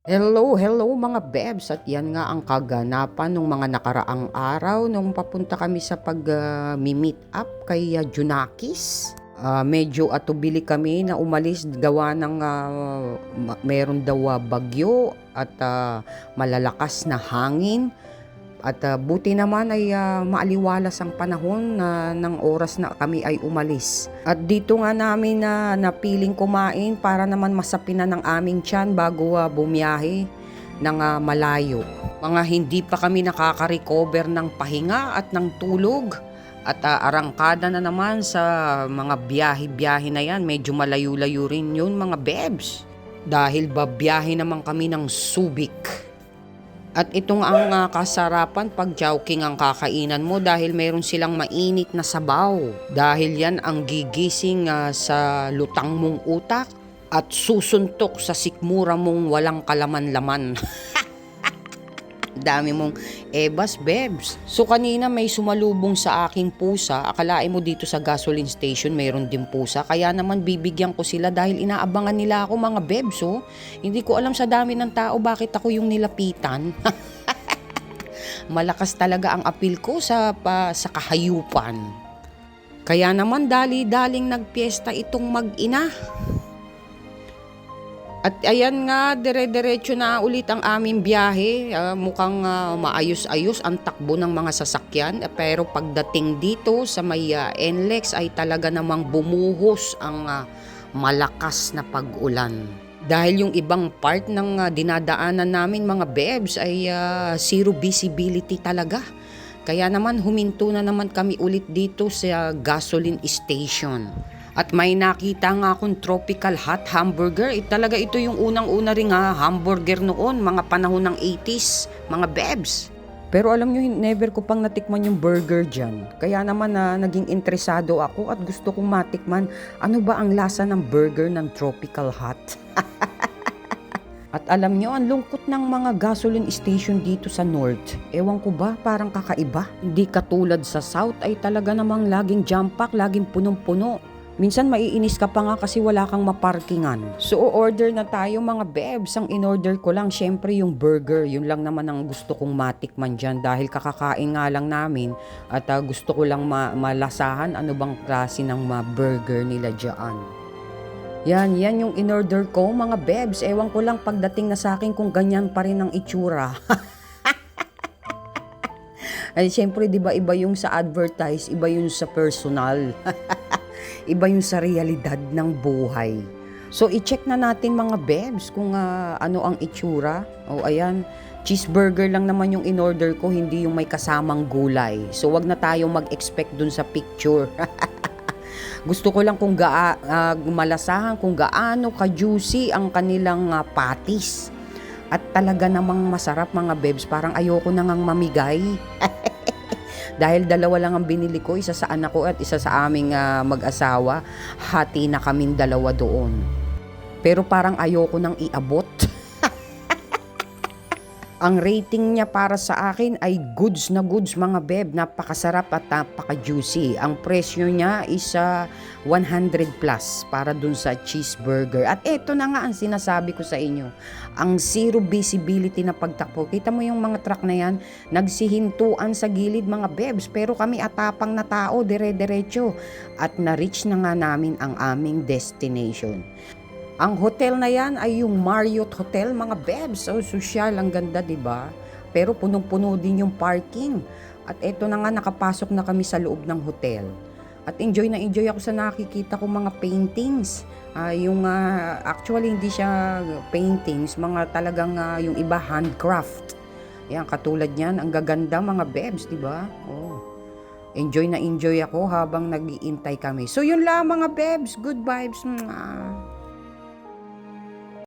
Hello mga bebs, at yan nga ang kaganapan ng mga nakaraang araw nung papunta kami sa pag-meet up kay Junakis. Medyo atubili kami na umalis gawa ng meron daw bagyo at malalakas na hangin. At buti naman ay maaliwalas ang panahon ng oras na kami ay umalis. At dito nga namin napiling kumain para naman masapinan ng aming tiyan bago bumiyahe ng malayo. Mga hindi pa kami nakaka-recover ng pahinga at ng tulog. At arangkada na naman sa mga biyahe-biyahe na yan. Medyo malayo-layo rin yun mga bebs. Dahil babiyahe naman kami ng Subic. At itong ang kasarapan pag Chowking ang kakainan mo dahil meron silang mainit na sabaw. Dahil yan ang gigising sa lutang mong utak at susuntok sa sikmura mong walang kalaman-laman. Dami mong ebas, bebs. So kanina may sumalubong sa aking pusa. Akalain mo dito sa gasoline station mayroon din pusa. Kaya naman bibigyan ko sila dahil inaabangan nila ako mga bebs. Oh. Hindi ko alam sa dami ng tao bakit ako yung nilapitan. Malakas talaga ang apil ko sa kahayupan. Kaya naman dali-daling nagpiesta itong mag-ina. At ayan nga, dire-diretso na ulit ang aming biyahe. Mukhang maayos-ayos ang takbo ng mga sasakyan. Pero pagdating dito sa may NLEX ay talaga namang bumuhos ang malakas na pag-ulan. Dahil yung ibang part ng dinadaanan namin mga bebs ay zero visibility talaga. Kaya naman huminto na naman kami ulit dito sa gasoline station. At may nakita nga akong tropical hot hamburger. Talaga ito yung unang-una ring hamburger noon, mga panahon ng 80s, mga bebs. Pero alam nyo, never ko pang natikman yung burger dyan. Kaya naman naging interesado ako at gusto kong matikman ano ba ang lasa ng burger ng tropical hot. At alam nyo, ang lungkot ng mga gasoline station dito sa North. Ewan ko ba, parang kakaiba. Hindi katulad sa South ay talaga namang laging jam pack, laging punong-puno. Minsan maiinis ka pa nga kasi wala kang maparkingan. So order na tayo mga bebs. Ang in-order ko lang syempre yung burger. Yun lang naman ang gusto kong matikman dyan dahil kakakain nga lang namin. At gusto ko lang malasahan ano bang klase ng burger nila dyan. Yan yung in-order ko mga bebs. Ewan ko lang pagdating na sa akin kung ganyan pa rin ang itsura. Ay syempre diba iba yung sa advertise, iba yung sa personal. Iba yung sa realidad ng buhay. So, i-check na natin mga bebs kung ano ang itsura. O, ayan. Cheeseburger lang naman yung in-order ko, hindi yung may kasamang gulay. So, wag na tayong mag-expect dun sa picture. Gusto ko lang kung malasahan kung gaano ka-juicy ang kanilang patties. At talaga namang masarap mga bebs. Parang ayoko na ngang mamigay. Dahil dalawa lang ang binili ko, isa sa anak ko at isa sa aming mag-asawa, hati na kaming dalawa doon. Pero parang ayoko nang iabot. Ang rating niya para sa akin ay goods na goods mga beb. Napakasarap at napaka-juicy. Ang presyo niya is 100 plus para dun sa cheeseburger. At eto na nga ang sinasabi ko sa inyo. Ang zero visibility na pagtakbo. Kita mo yung mga truck na yan, nagsihintuan sa gilid mga bebs. Pero kami atapang na tao, dire-diretso. At na-reach na nga namin ang aming destination. Ang hotel na yan ay yung Marriott Hotel, mga bebs. So, social, ang ganda, diba? Pero punong-puno din yung parking. At eto na nga, nakapasok na kami sa loob ng hotel. At enjoy na enjoy ako sa nakikita kong mga paintings. Actually, hindi siya paintings, mga talagang yung iba handcraft. Yan, katulad niyan, ang gaganda mga bebs, diba? Oh. Enjoy na enjoy ako habang nag-iintay kami. So, yun lang mga bebs. Good vibes.